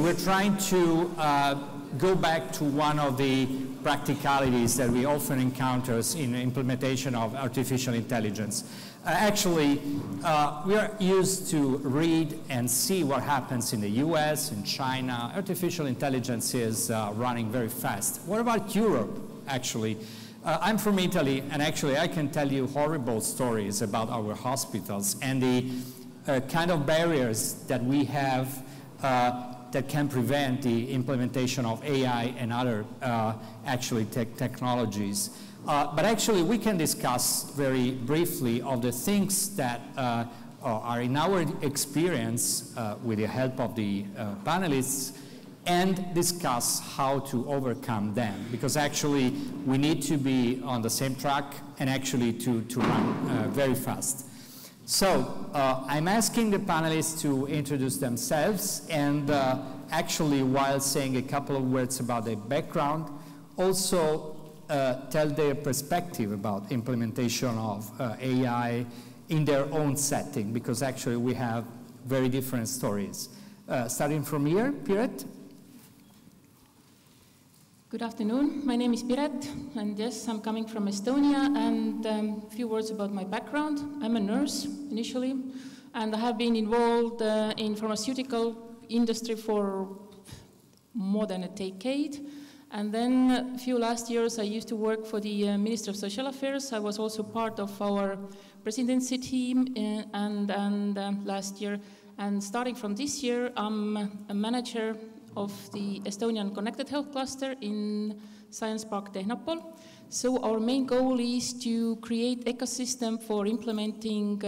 we're trying to go back to one of the practicalities that we often encounter in implementation of artificial intelligence. We are used to read and see what happens in the US, in China. Artificial intelligence is running very fast. What about Europe, actually? I'm from Italy, and actually I can tell you horrible stories about our hospitals and the kind of barriers that we have that can prevent the implementation of AI and other technologies. But actually, we can discuss very briefly of the things that are in our experience with the help of the panelists, and discuss how to overcome them. Because actually, we need to be on the same track and actually to run very fast. So I'm asking the panelists to introduce themselves, and actually, while saying a couple of words about their background, also tell their perspective about implementation of AI in their own setting, because actually we have very different stories. Starting from here, Piret. Good afternoon, my name is Piret, and yes, I'm coming from Estonia, and a few words about my background. I'm a nurse, initially, and I have been involved in pharmaceutical industry for more than a decade. And then a few last years, I used to work for the Ministry of Social Affairs. I was also part of our presidency team last year. And starting from this year, I'm a manager of the Estonian Connected Health Cluster in Science Park Tehnopol. So our main goal is to create ecosystem for implementing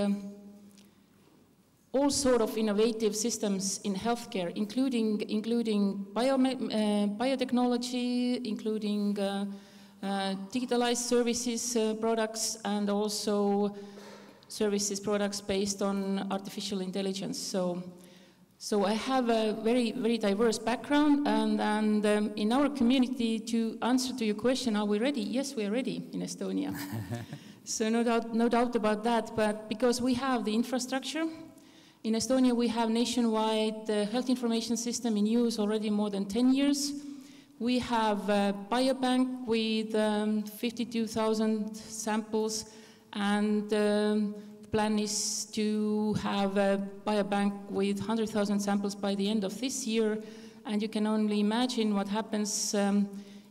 all sort of innovative systems in healthcare, including biotechnology, including digitalized services products, and also services products based on artificial intelligence. So I have a very, very diverse background, and in our community, to answer to your question, are we ready? Yes, we are ready in Estonia. So no doubt about that, but because we have the infrastructure, in Estonia we have nationwide health information system in use already more than 10 years. We have a biobank with 52,000 samples, and the plan is to have a biobank with 100,000 samples by the end of this year. And you can only imagine what happens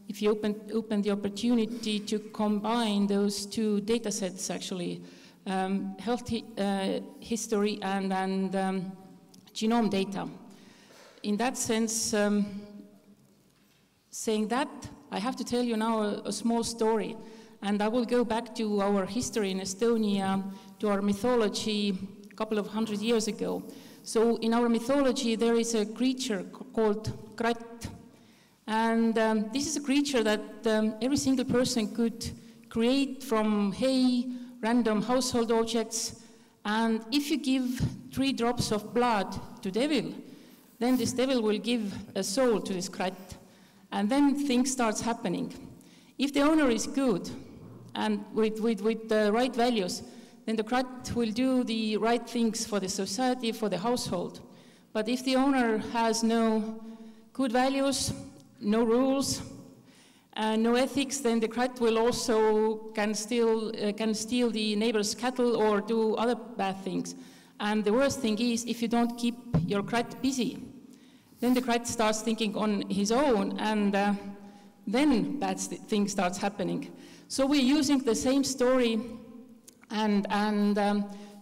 if you open the opportunity to combine those two data sets, actually, health history and genome data. In that sense, saying that, I have to tell you now a small story. And I will go back to our history in Estonia, to our mythology a couple of 100 years ago. So in our mythology, there is a creature called Kratt. And this is a creature that every single person could create from hay, random household objects. And if you give 3 drops of blood to devil, then this devil will give a soul to this Kratt. And then things starts happening. If the owner is good, and with the right values, then the Kratt will do the right things for the society, for the household. But if the owner has no good values, no rules, no ethics, then the Kratt will also can steal the neighbor's cattle or do other bad things. And the worst thing is, if you don't keep your Kratt busy, then the Kratt starts thinking on his own, and then bad things starts happening. So we're using the same story and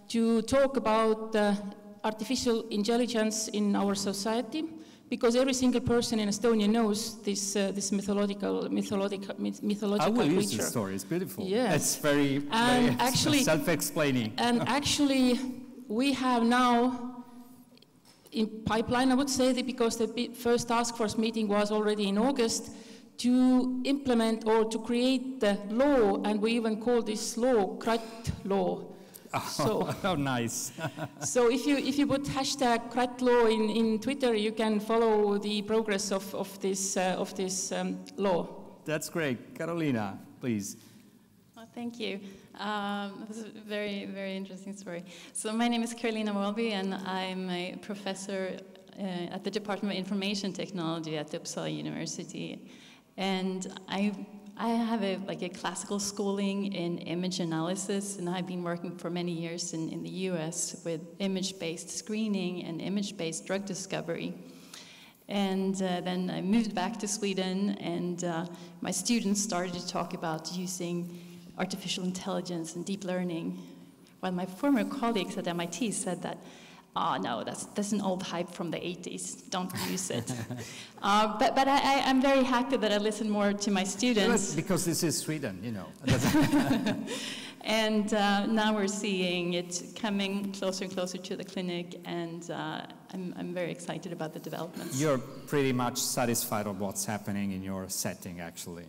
to talk about artificial intelligence in our society, because every single person in Estonia knows this mythological creature. I will use this story. It's beautiful. Yes. It's very self-explaining. And actually, we have now in pipeline, I would say, that because the first task force meeting was already in August, to implement or to create the law, and we even call this law Kratt law. So, oh, nice. So if you put hashtag Kratt law in Twitter, you can follow the progress of this law. That's great. Carolina, please. Well, thank you. This is a very, very interesting story. So my name is Carolina Welby, and I'm a professor at the Department of Information Technology at Uppsala University. And I have a classical schooling in image analysis, and I've been working for many years in the US with image-based screening and image-based drug discovery. And then I moved back to Sweden, and my students started to talk about using artificial intelligence and deep learning, while my former colleagues at MIT said that, no, that's an old hype from the 80s, don't use it. But I'm very happy that I listen more to my students. Because this is Sweden, you know. And now we're seeing it coming closer and closer to the clinic, and I'm very excited about the developments. You're pretty much satisfied with what's happening in your setting, actually.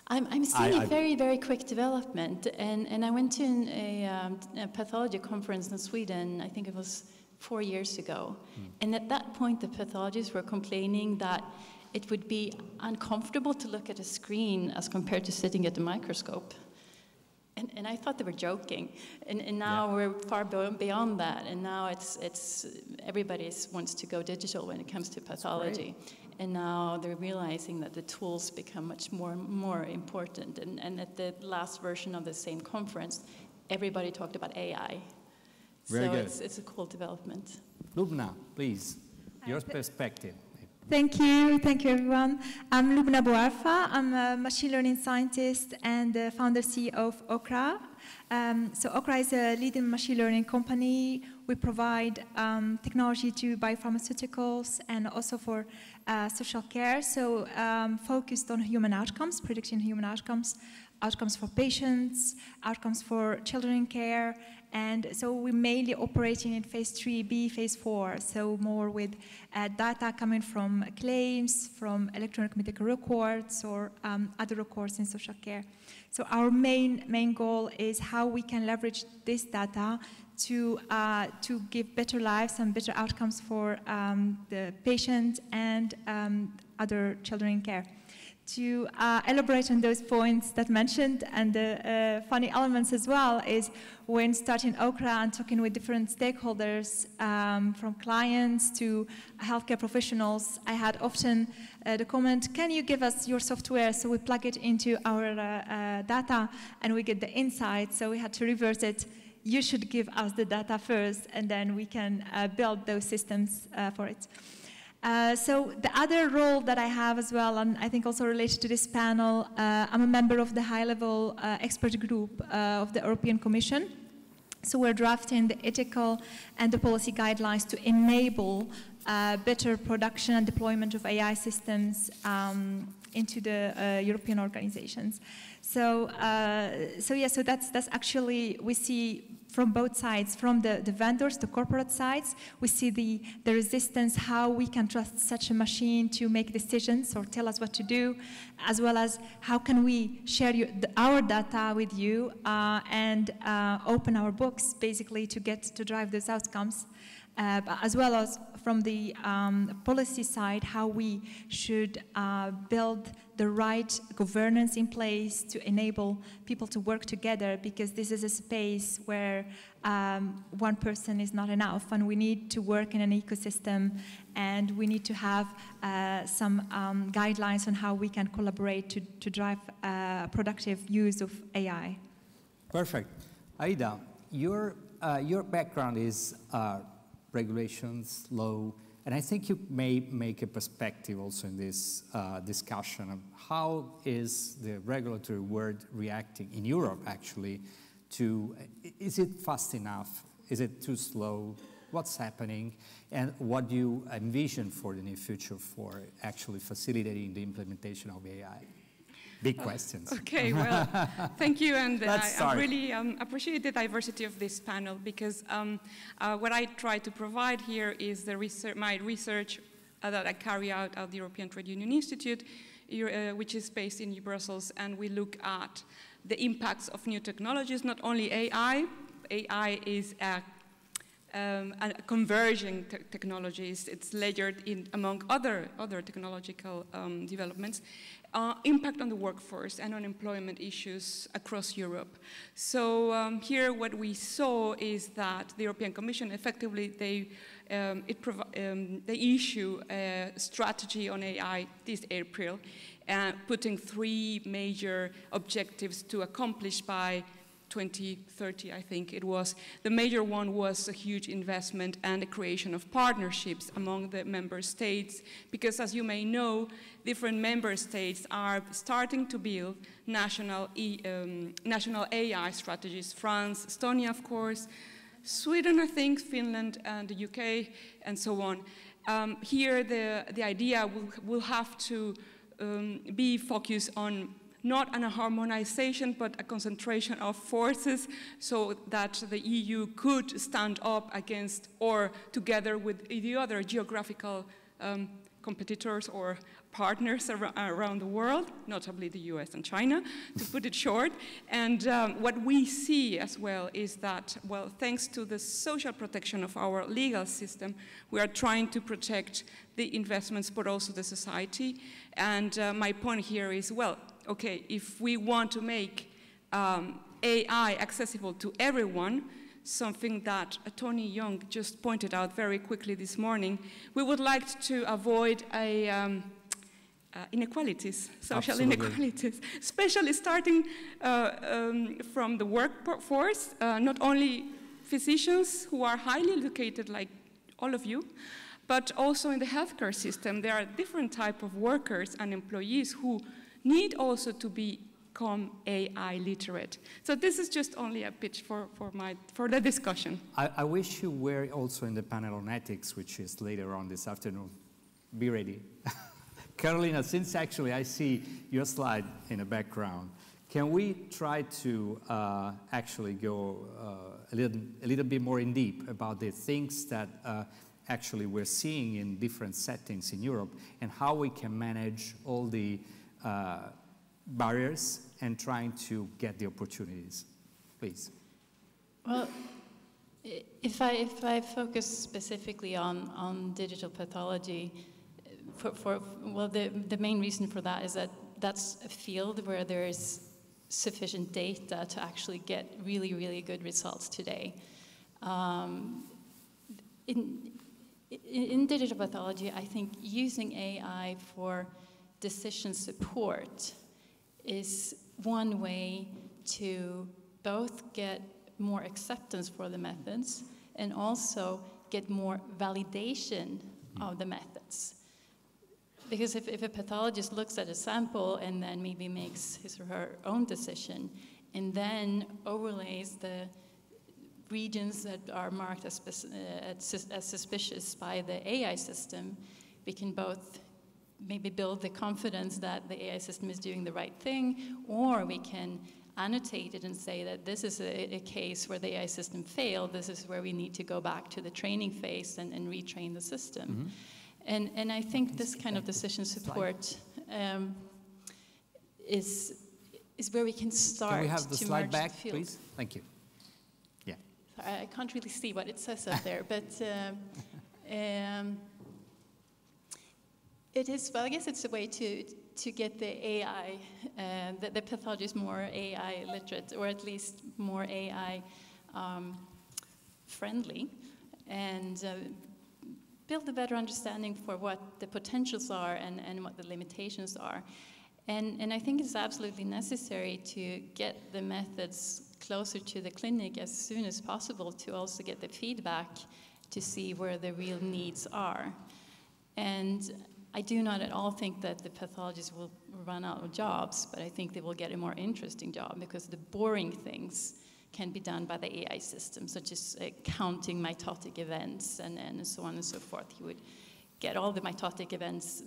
I'm seeing a very, very quick development, and I went to a pathology conference in Sweden, I think it was 4 years ago, and at that point the pathologists were complaining that it would be uncomfortable to look at a screen as compared to sitting at the microscope. And I thought they were joking, and now we're far beyond that, and now it's everybody wants to go digital when it comes to pathology, and now they're realizing that the tools become much more important. And at the last version of the same conference, everybody talked about AI. Very good. It's a cool development. Lubna, please, your perspective. Thank you everyone. I'm Lubna Bouarfa. I'm a machine learning scientist and the founder CEO of Okra. So Okra is a leading machine learning company. We provide technology to biopharmaceuticals and also for social care. So focused on human outcomes, predicting human outcomes, outcomes for patients, outcomes for children in care. And so we're mainly operating in phase 3B, phase 4, so more with data coming from claims, from electronic medical records, or other records in social care. So our main goal is how we can leverage this data to give better lives and better outcomes for the patient and other children in care. To elaborate on those points that mentioned, and the funny elements as well, is when starting Okra and talking with different stakeholders, from clients to healthcare professionals, I had often the comment, can you give us your software so we plug it into our data and we get the insights? So we had to reverse it. You should give us the data first, and then we can build those systems for it. So the other role that I have as well, and I think also related to this panel, I'm a member of the high-level expert group of the European Commission. So we're drafting the ethical and the policy guidelines to enable better production and deployment of AI systems into the European organizations. So that's actually, we see from both sides, from the vendors, the corporate sides, we see the resistance, how we can trust such a machine to make decisions or tell us what to do, as well as how can we share our data with you and open our books, basically, to drive those outcomes. As well as from the policy side, how we should build the right governance in place to enable people to work together, because this is a space where one person is not enough, and we need to work in an ecosystem, and we need to have some guidelines on how we can collaborate to drive productive use of AI. Perfect. Aida, your background is regulations, law, and I think you may make a perspective also in this discussion of how is the regulatory world reacting in Europe, actually, to, is it fast enough? Is it too slow? What's happening? And what do you envision for the near future for actually facilitating the implementation of AI? Big questions. Okay, well, thank you, and I really appreciate the diversity of this panel, because what I try to provide here is my research that I carry out at the European Trade Union Institute, which is based in Brussels, and we look at the impacts of new technologies, not only AI. AI is a converging technologies. It's layered in among other technological developments. impact on the workforce and on employment issues across Europe. So here what we saw is that the European Commission effectively, they issue a strategy on AI this April, putting 3 major objectives to accomplish by 2030, I think it was. The major one was a huge investment and the creation of partnerships among the member states, because as you may know, different member states are starting to build national AI strategies. France, Estonia, of course, Sweden, I think, Finland, and the UK, and so on. Here, the idea will have to be focused on not on a harmonization, but a concentration of forces so that the EU could stand up against or together with the other geographical competitors or partners around the world, notably the US and China, to put it short. And what we see as well is that, well, thanks to the social protection of our legal system, we are trying to protect the investments, but also the society. And my point here is, well, okay, if we want to make AI accessible to everyone, something that Tony Young just pointed out very quickly this morning, we would like to avoid inequalities, social Absolutely. Inequalities, especially starting from the workforce, not only physicians who are highly educated like all of you, but also in the healthcare system. There are different types of workers and employees who need also to become AI literate. So this is just only a pitch for the discussion. I wish you were also in the panel on ethics, which is later on this afternoon. Be ready. Carolina, since actually I see your slide in the background, can we try to actually go a little bit more in deep about the things that actually we're seeing in different settings in Europe and how we can manage all the barriers and trying to get the opportunities, please. Well, if I focus specifically on digital pathology, well, the main reason for that is that that's a field where there is sufficient data to actually get really, really good results today. In digital pathology, I think using AI for decision support is one way to both get more acceptance for the methods and also get more validation of the methods. Because if a pathologist looks at a sample and then maybe makes his or her own decision and then overlays the regions that are marked as suspicious by the AI system, we can both maybe build the confidence that the AI system is doing the right thing, or we can annotate it and say that this is a case where the AI system failed, this is where we need to go back to the training phase and retrain the system. Mm-hmm. And I think this kind of decision support is where we can start. Can we have the slide back, the please? Thank you. Yeah. Sorry, I can't really see what it says up there, but it is, well, I guess it's a way to get the AI, the pathologist more AI literate, or at least more AI friendly, and build a better understanding for what the potentials are and what the limitations are. And I think it's absolutely necessary to get the methods closer to the clinic as soon as possible to also get the feedback to see where the real needs are. And I do not at all think that the pathologists will run out of jobs, but I think they will get a more interesting job because the boring things can be done by the AI system, such as counting mitotic events and so on and so forth. You would get all the mitotic events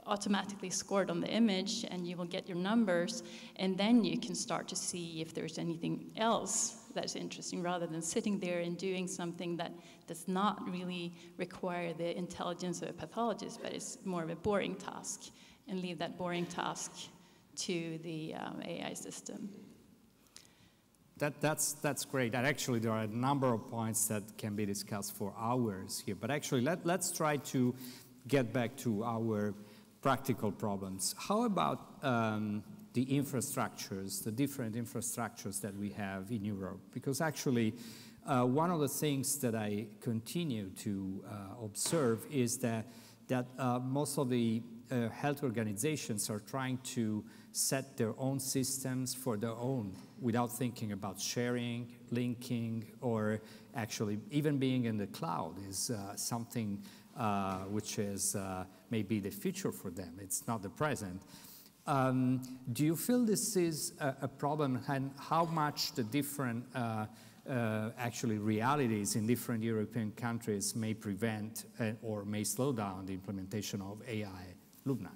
automatically scored on the image, and you will get your numbers, and then you can start to see if there's anything else that's interesting, rather than sitting there and doing something that does not really require the intelligence of a pathologist, but it's more of a boring task, and leave that boring task to the AI system. That's great. And actually, there are a number of points that can be discussed for hours here. But actually, let's try to get back to our practical problems. How about the infrastructures, the different infrastructures that we have in Europe? Because actually, one of the things that I continue to observe is that most of the health organizations are trying to set their own systems for their own without thinking about sharing, linking, or actually even being in the cloud is something which is maybe the future for them. It's not the present. Do you feel this is a problem, and how much the different actually realities in different European countries may prevent or may slow down the implementation of AI? Lubna.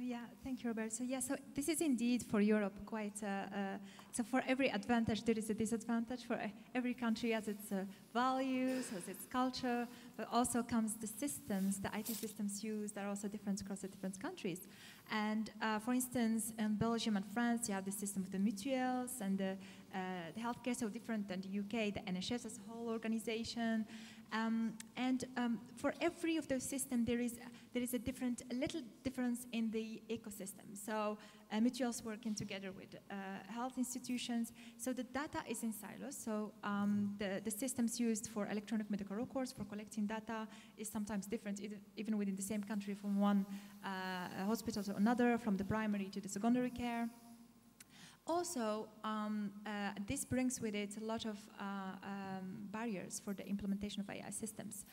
Yeah, thank you, Roberto. So yeah, so this is indeed for Europe quite, so for every advantage there is a disadvantage. For every country has its values, has its culture, but also comes the systems, the IT systems used are also different across the different countries. And for instance, in Belgium and France, you have the system of the mutuals and the healthcare, so different than the UK, the NHS as a whole organization. For every of those systems, there is a little difference in the ecosystem. So mutuals working together with health institutions. So the data is in silos. So the systems used for electronic medical records, for collecting data, is sometimes different, even within the same country, from one hospital to another, from the primary to the secondary care. Also, this brings with it a lot of barriers for the implementation of AI systems.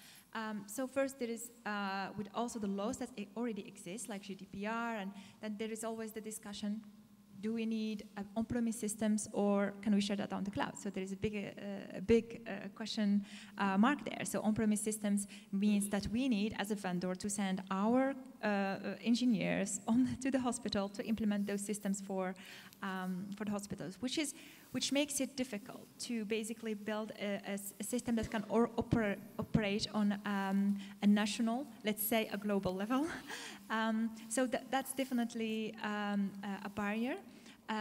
So first, there is with also the laws that already exist, like GDPR, and then there is always the discussion, do we need on-premise systems or can we share that on the cloud? So there is a big question mark there. So on-premise systems means that we need, as a vendor, to send our engineers to the hospital to implement those systems for the hospitals, which makes it difficult to basically build a system that can operate on a national, let's say a global level. So that's definitely a barrier.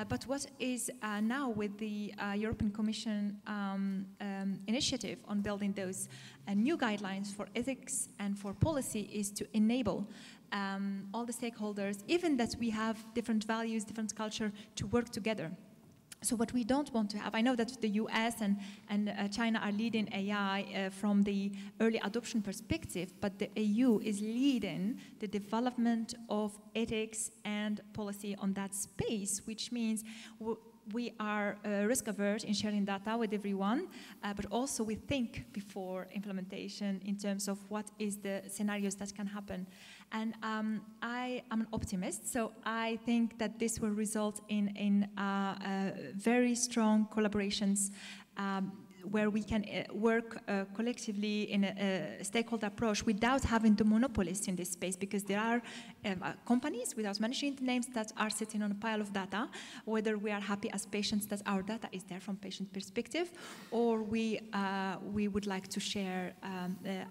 But what is now with the European Commission initiative on building those new guidelines for ethics and for policy is to enable all the stakeholders, even that we have different values, different culture, to work together. So what we don't want to have, I know that the US and China are leading AI from the early adoption perspective, but the EU is leading the development of ethics and policy on that space, which means we are risk-averse in sharing data with everyone, but also we think before implementation in terms of what is the scenarios that can happen. And I am an optimist, so I think that this will result in very strong collaborations where we can work collectively in a stakeholder approach without having the monopolists in this space, because there are companies, without mentioning the names, that are sitting on a pile of data, whether we are happy as patients that our data is there from patient perspective, or we would like to share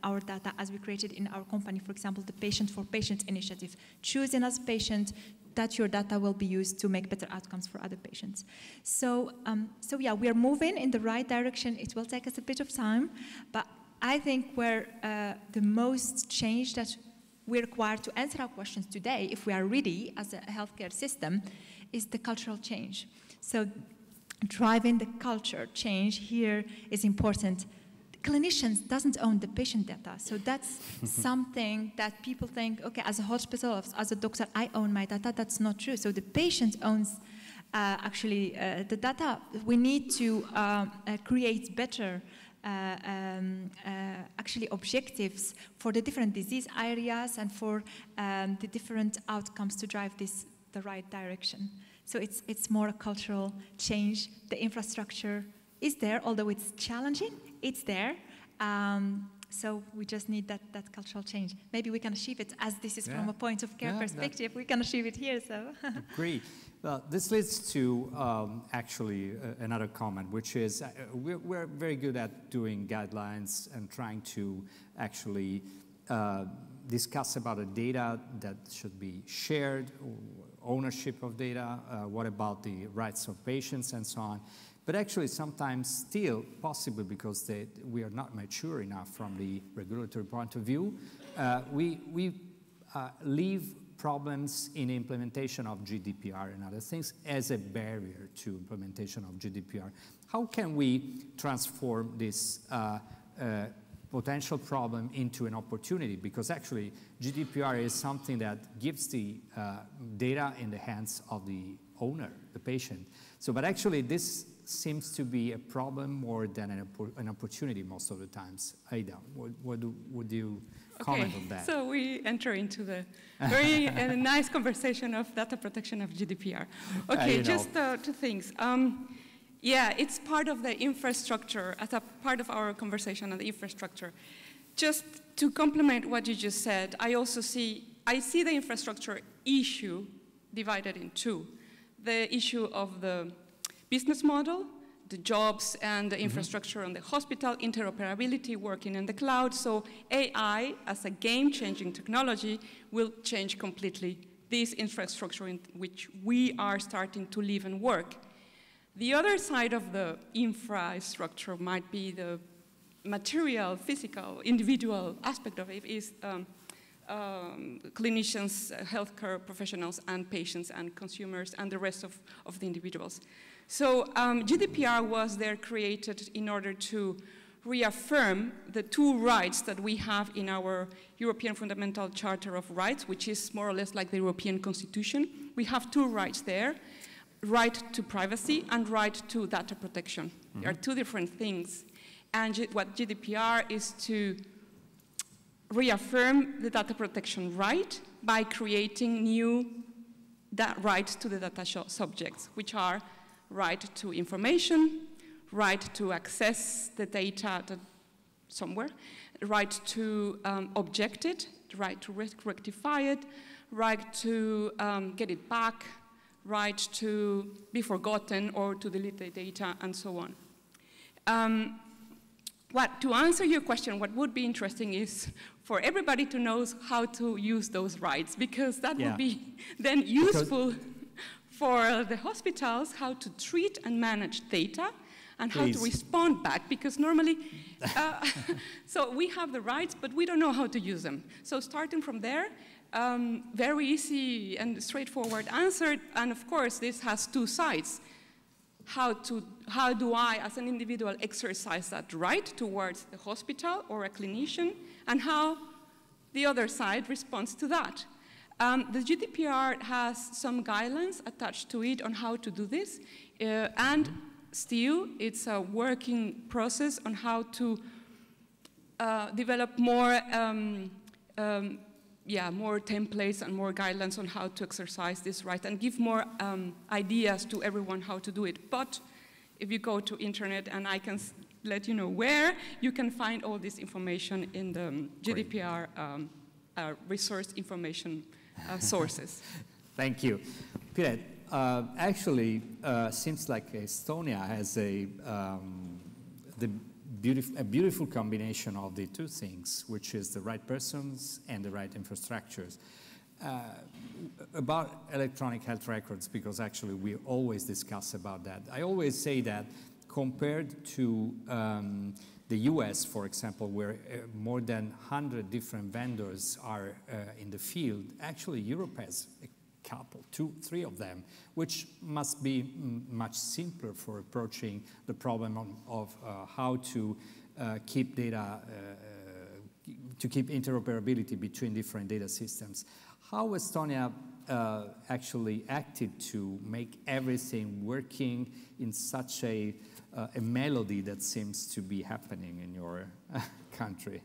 our data as we created in our company, for example, the Patient for Patient initiative, choosing as patient that your data will be used to make better outcomes for other patients. So yeah, we are moving in the right direction. It will take us a bit of time, but I think where the most change that we require to answer our questions today, if we are ready as a healthcare system, is the cultural change. So driving the culture change here is important. Clinicians doesn't own the patient data, so that's something that people think, okay, as a hospital, as a doctor, I own my data. That's not true. So the patient owns actually the data. We need to create better actually objectives for the different disease areas and for the different outcomes to drive the right direction. So it's more a cultural change. The infrastructure is there, although it's challenging. It's there, so we just need that cultural change. Maybe we can achieve it, as this is from a point of care perspective. We can achieve it here, so. Great. Well, this leads to actually another comment, which is we're very good at doing guidelines and trying to actually discuss about the data that should be shared, ownership of data, what about the rights of patients and so on. But actually sometimes still, possibly because we are not mature enough from the regulatory point of view, we leave problems in implementation of GDPR and other things as a barrier to implementation of GDPR. How can we transform this potential problem into an opportunity? Because actually GDPR is something that gives the data in the hands of the owner, the patient. So, but actually this seems to be a problem more than an opportunity most of the times. Aida, would you comment on that? So we enter into the very nice conversation of data protection of GDPR. Okay, just two things. Yeah, it's part of the infrastructure, as a part of our conversation on the infrastructure. Just to complement what you just said, I see the infrastructure issue divided in two. The issue of the business model, the jobs and the infrastructure on the hospital, interoperability, working in the cloud. So AI, as a game-changing technology, will change completely this infrastructure in which we are starting to live and work. The other side of the infrastructure might be the material, physical, individual aspect of it is clinicians, healthcare professionals, and patients, and consumers, and the rest of the individuals. So GDPR was there created in order to reaffirm the two rights that we have in our European Fundamental Charter of Rights, which is more or less like the European Constitution. We have two rights there. Right to privacy and right to data protection. They are two different things. And what GDPR is to reaffirm the data protection right by creating new rights to the data subjects, which are right to information, right to access the data somewhere, right to object it, right to rectify it, right to get it back, right to be forgotten or to delete the data, and so on. To answer your question, what would be interesting is for everybody to know how to use those rights, because that would be then useful for the hospitals, how to treat and manage data, and how to respond back, because normally, so we have the rights, but we don't know how to use them. So starting from there, very easy and straightforward answer, and of course this has two sides. How do I, as an individual, exercise that right towards the hospital or a clinician, and how the other side responds to that. The GDPR has some guidelines attached to it on how to do this, and still it's a working process on how to develop more more templates and more guidelines on how to exercise this right and give more ideas to everyone how to do it. But if you go to internet, and I can let you know where, you can find all this information in the GDPR resource information sources. Thank you. Piret, actually, seems like Estonia has a beautiful combination of the two things, which is the right persons and the right infrastructures. About electronic health records, because actually we always discuss about that. I always say that compared to the US, for example, where more than 100 different vendors are in the field, actually Europe has a couple, 2, 3 of them, which must be much simpler for approaching the problem of how to keep data, to keep interoperability between different data systems. How Estonia actually acted to make everything working in such a melody that seems to be happening in your country?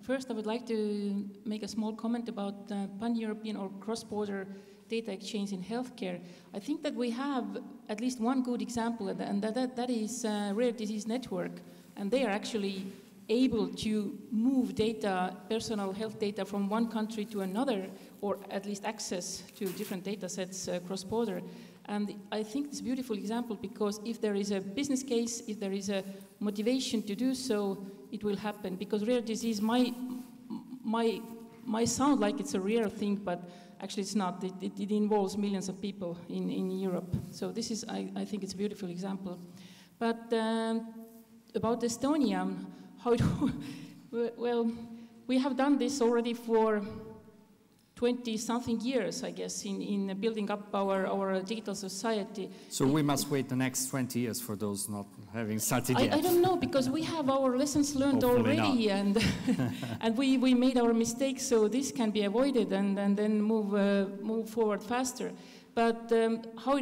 First, I would like to make a small comment about pan-European or cross-border data exchange in healthcare. I think that we have at least one good example, and that is Rare Disease Network, and they are actually able to move data, personal health data, from one country to another, or at least access to different data sets cross-border. And I think it's a beautiful example, because if there is a business case, if there is a motivation to do so, it will happen. Because rare disease might sound like it's a rare thing, but actually it's not. It involves millions of people in Europe. So this is, I think it's a beautiful example. But about Estonia, well, we have done this already for 20-something years, I guess, in building up our digital society. So we must wait the next 20 years for those not having started yet. I don't know, because we have our lessons learned already, and and we made our mistakes, so this can be avoided and then move forward faster. But how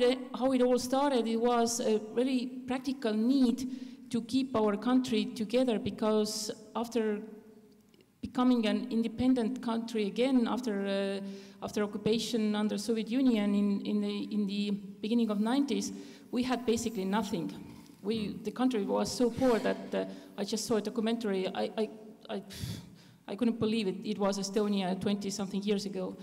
it all started, it was a very practical need to keep our country together, because after becoming an independent country again, after occupation under Soviet Union in the beginning of 90s, we had basically nothing. The country was so poor that I just saw a documentary. I couldn't believe it. It was Estonia 20-something years ago.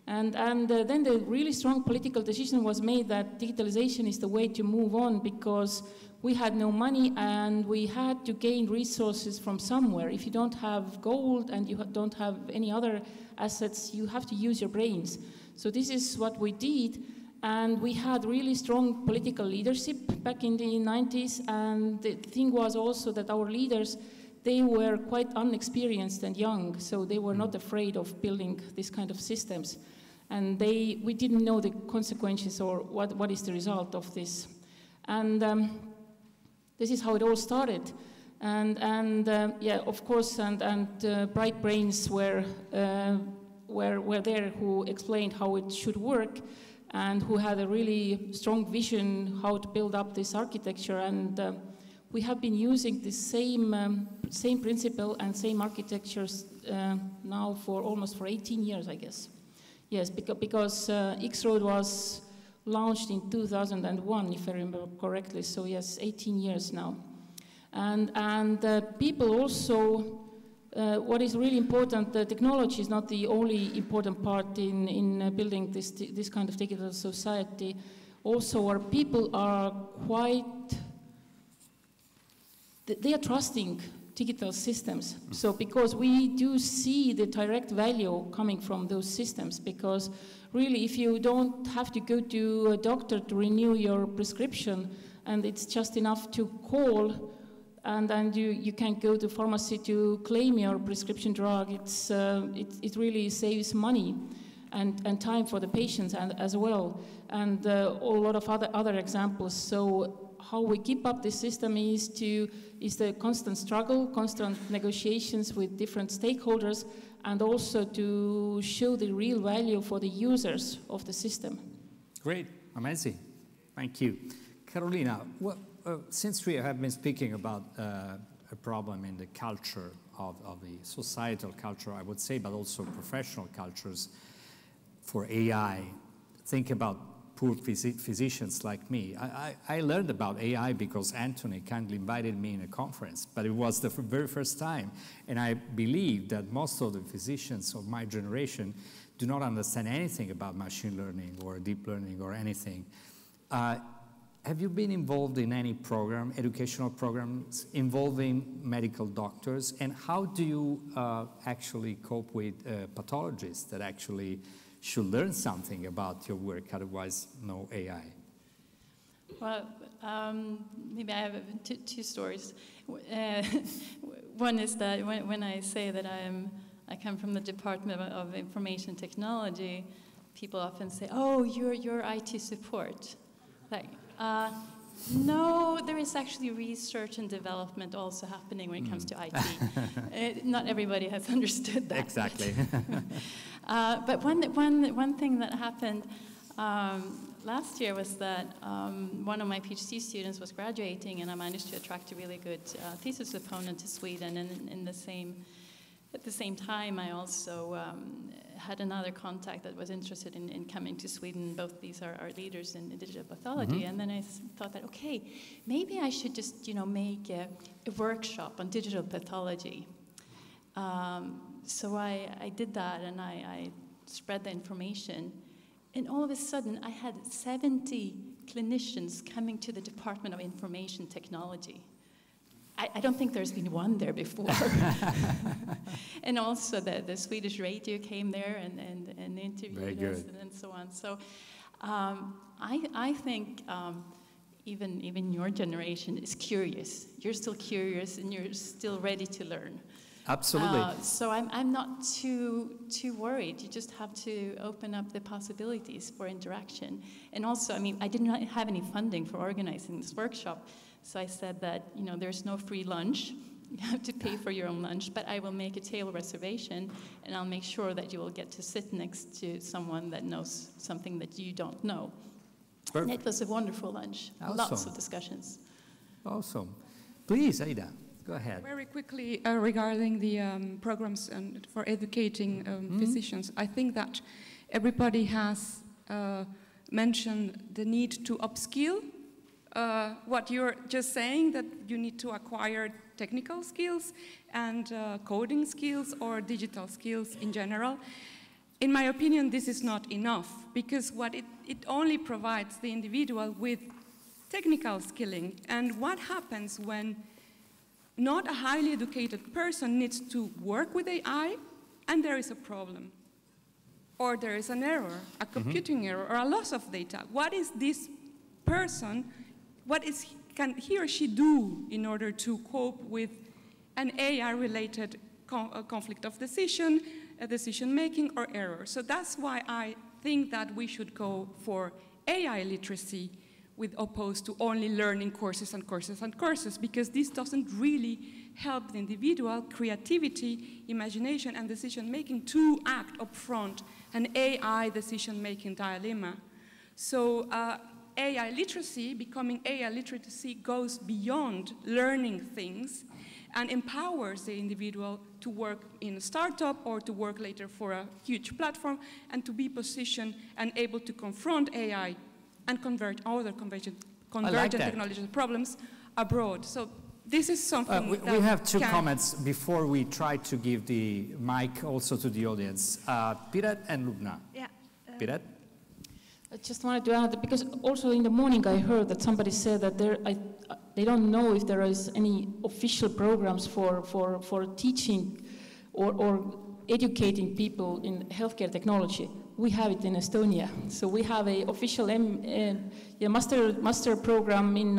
And then the really strong political decision was made that digitalization is the way to move on, because we had no money and we had to gain resources from somewhere. If you don't have gold and you don't have any other assets, you have to use your brains. So this is what we did, and we had really strong political leadership back in the 90s, and the thing was also that our leaders, they were quite unexperienced and young, so they were not afraid of building this kind of systems. And we didn't know the consequences or what is the result of this. And this is how it all started. And yeah, of course, and bright brains were there who explained how it should work, and who had a really strong vision how to build up this architecture. And we have been using the same principle and same architectures now for almost 18 years, I guess. Yes, because X-Road was launched in 2001, if I remember correctly. So yes, 18 years now. And people also, what is really important, the technology is not the only important part in building this kind of digital society. Also, our people are they are trusting digital systems. So because we do see the direct value coming from those systems, because really if you don't have to go to a doctor to renew your prescription, and it's just enough to call, and then you can go to pharmacy to claim your prescription drug, it really saves money and time for the patients as well, and a lot of other examples. So how we keep up this system is the constant struggle, constant negotiations with different stakeholders, and also to show the real value for the users of the system. Great, amazing, thank you. Carolina, since we have been speaking about a problem in the culture of the societal culture, I would say, but also professional cultures for AI, think about poor physicians like me. I learned about AI because Anthony kindly invited me in a conference, but it was the very first time. And I believe that most of the physicians of my generation do not understand anything about machine learning or deep learning or anything. Have you been involved in any program, educational programs involving medical doctors? And how do you actually cope with pathologists that actually should learn something about your work, otherwise no AI? Well, maybe I have two stories. One is that when I say that I come from the Department of Information Technology, people often say, "Oh, you're IT support." Like, no, there is actually research and development also happening when it comes to IT. Not everybody has understood that. Exactly. But one thing that happened last year was that one of my PhD students was graduating, and I managed to attract a really good thesis opponent to Sweden. And at the same time, I also had another contact that was interested in coming to Sweden. Both these are leaders in digital pathology. And then I thought that, okay, maybe I should just make a workshop on digital pathology. So I did that, and I spread the information. And all of a sudden, I had 70 clinicians coming to the Department of Information Technology. I don't think there's been one there before. And also the Swedish radio came there and interviewed us and so on. So I think even your generation is curious. You're still curious, and you're still ready to learn. Absolutely. So I'm not too worried. You just have to open up the possibilities for interaction. And also, I mean, I did not have any funding for organizing this workshop, so I said that, you know, there's no free lunch. You have to pay for your own lunch, but I will make a table reservation, and I'll make sure that you will get to sit next to someone that knows something that you don't know. Perfect. And it was a wonderful lunch. Awesome. Lots of discussions. Awesome. Please, Aida, go ahead. Very quickly, regarding the programs for educating physicians, I think that everybody has mentioned the need to upskill. What you're just saying, that you need to acquire technical skills and coding skills or digital skills in general. In my opinion, this is not enough, because what it only provides the individual with technical skilling. And what happens when not a highly educated person needs to work with AI and there is a problem, or there is an error, a computing error, or a loss of data? What is this person, can he or she do in order to cope with an AI-related conflict of decision, decision-making, or error? So that's why I think that we should go for AI literacy, with opposed to only learning courses and courses and courses, because this doesn't really help the individual creativity, imagination, and decision-making to act upfront an AI decision-making dilemma. So AI literacy, becoming AI literacy, goes beyond learning things and empowers the individual to work in a startup or to work later for a huge platform, and to be positioned and able to confront AI and convert other convergent technological problems abroad. So this is something that we have two comments before we try to give the mic also to the audience. Piret and Lubna. Yeah. Piret? I just wanted to add, because also in the morning I heard that somebody said that they don't know if there is any official programs for teaching or educating people in healthcare technology. We have it in Estonia. So we have an official master program in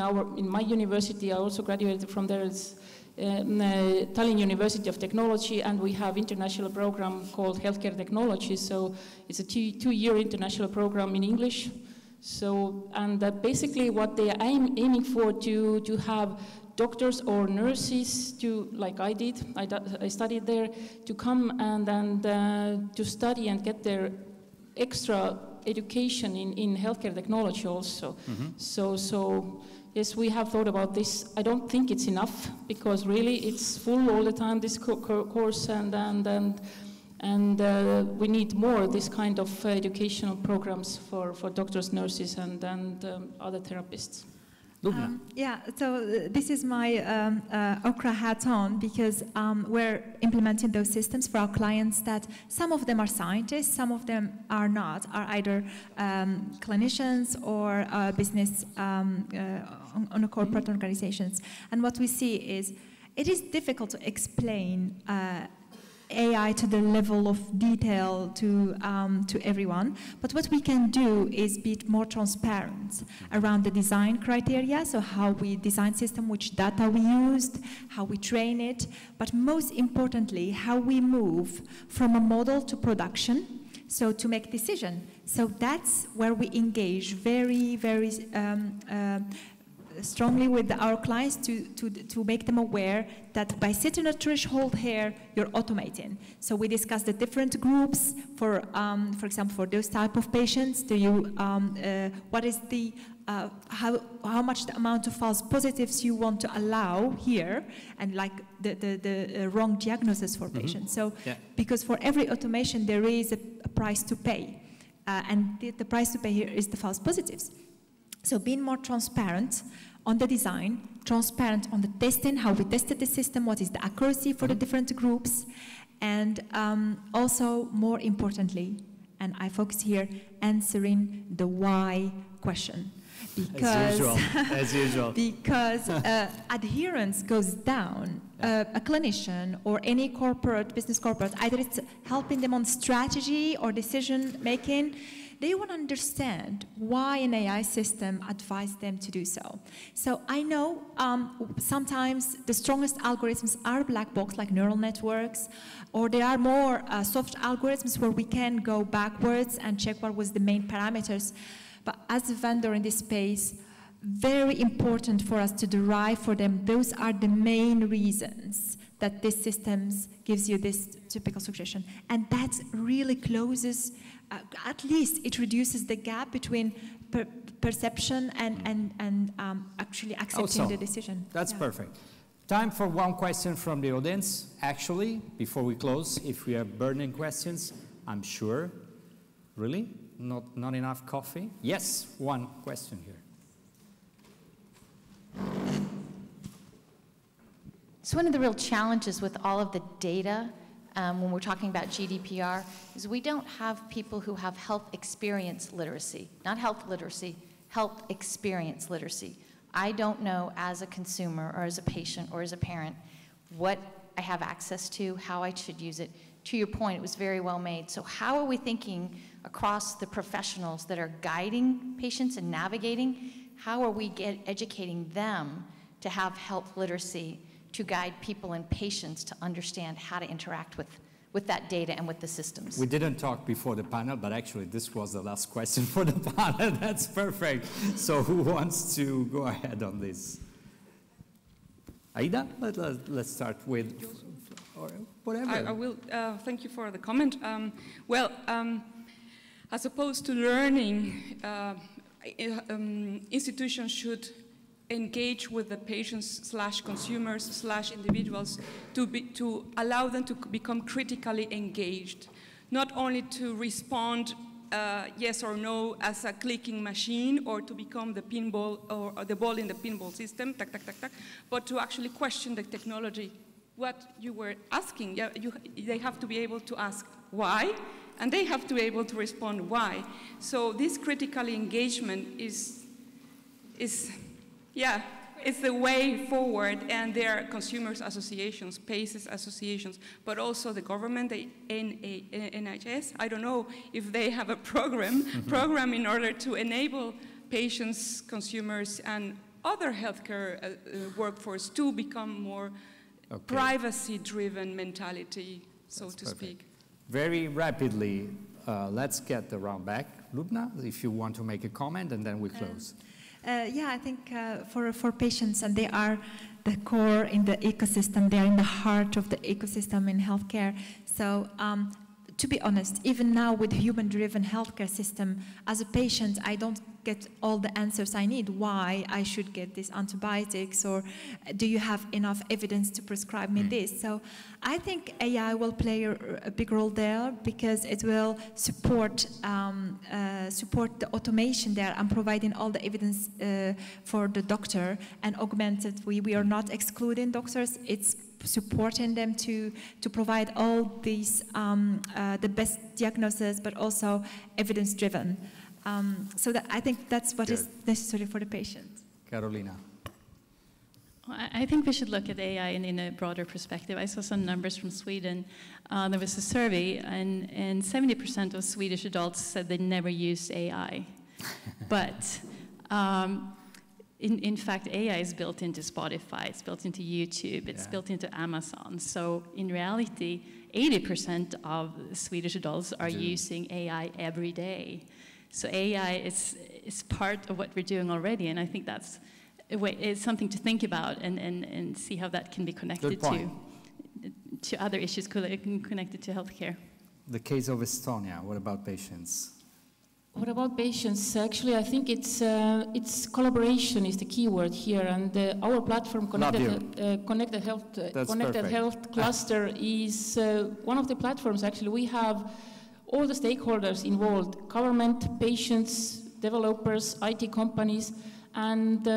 my university. I also graduated from there. It's Tallinn University of Technology, and we have international program called Healthcare Technology. So it's a two-year international program in English. So, and basically what they are aiming for to have doctors or nurses to, like I did, I studied there, to come and to study and get their extra education in healthcare technology also. So yes, we have thought about this. I don't think it's enough, because really it's full all the time, this course, and we need more this kind of educational programs for doctors, nurses, and other therapists. Yeah, so this is my OCRA hat on, because we're implementing those systems for our clients that some of them are scientists, some of them are not, are either clinicians or business on a corporate organizations. And what we see is it is difficult to explain AI to the level of detail to everyone, but what we can do is be more transparent around the design criteria, so how we design system, which data we used, how we train it, but most importantly, how we move from a model to production, so to make decision. So that's where we engage very, very strongly with our clients to make them aware that by setting a threshold here, you're automating. So we discuss the different groups for example, for those type of patients. Do you what is the how much the amount of false positives you want to allow here, and like the wrong diagnosis for patients. So because for every automation there is a price to pay, and the price to pay here is the false positives. So being more transparent on the design, transparent on the testing, how we tested the system, what is the accuracy for the different groups, and also more importantly, and I focus here, answering the why question. Because, as usual. Because adherence goes down. A clinician or any business corporate, either it's helping them on strategy or decision making, they want to understand why an AI system advised them to do so. So I know sometimes the strongest algorithms are black box, like neural networks, or there are more soft algorithms where we can go backwards and check what was the main parameters. But as a vendor in this space, very important for us to derive for them, those are the main reasons that this systems gives you this typical suggestion. And that really closes, at least it reduces the gap between perception and actually accepting the decision. That's perfect. Time for one question from the audience. Actually, before we close, if we have burning questions, I'm sure. Really? Not enough coffee? Yes, one question here. So one of the real challenges with all of the data when we're talking about GDPR is we don't have people who have health experience literacy, not health literacy, health experience literacy. I don't know as a consumer or as a patient or as a parent what I have access to, how I should use it. To your point, it was very well made. So how are we thinking across the professionals that are guiding patients and navigating? How are we educating them to have health literacy to guide people and patients to understand how to interact with that data and with the systems? We didn't talk before the panel, but actually this was the last question for the panel. That's perfect. So who wants to go ahead on this? Aida, let's start with, or whatever. I will, thank you for the comment. As opposed to learning, institutions should engage with the patients / consumers / individuals to allow them to become critically engaged, not only to respond yes or no as a clicking machine or to become the pinball or the ball in the pinball system, tac, tac, tac, tac, but to actually question the technology. What you were asking, they have to be able to ask why, and they have to be able to respond why. So this critical engagement is it's the way forward, and there are consumers associations, PACES associations, but also the government, the NHS. I don't know if they have a program in order to enable patients, consumers, and other healthcare workforce to become more privacy-driven mentality, so to speak. Very rapidly, let's get the round back. Lubna, if you want to make a comment, and then we close. Yeah, I think for patients, and they are the core in the ecosystem, they are in the heart of the ecosystem in healthcare. So to be honest, even now with human-driven healthcare system, as a patient, I don't get all the answers I need. Why I should get these antibiotics, or do you have enough evidence to prescribe me this? So I think AI will play a big role there because it will support the automation there and providing all the evidence for the doctor and augmented. We are not excluding doctors. It's supporting them to provide all these the best diagnosis, but also evidence-driven. So that I think that's what is necessary for the patient. Carolina. I think we should look at AI in a broader perspective. I saw some numbers from Sweden. There was a survey, and 70% of Swedish adults said they never used AI. But in fact, AI is built into Spotify, it's built into YouTube, it's built into Amazon. So in reality, 80% of Swedish adults are using AI every day. So AI is part of what we're doing already, and I think that's it's something to think about and see how that can be connected to other issues connected to healthcare. The case of Estonia, what about patients? What about patients? Actually, I think it's collaboration is the key word here, and our platform, Connected Health Cluster, is one of the platforms. Actually, we have all the stakeholders involved: government, patients, developers, IT companies, and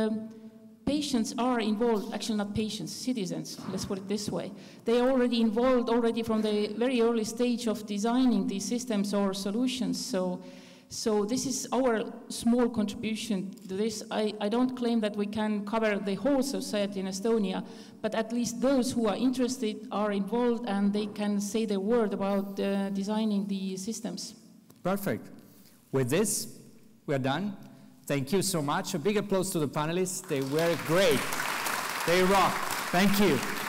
patients are involved. Actually, not patients, citizens. Let's put it this way. They are already involved from the very early stage of designing these systems or solutions. So this is our small contribution to this. I don't claim that we can cover the whole society in Estonia, but at least those who are interested are involved and they can say their word about designing the systems. Perfect. With this, we're done. Thank you so much. A big applause to the panelists. They were great. They rock. Thank you.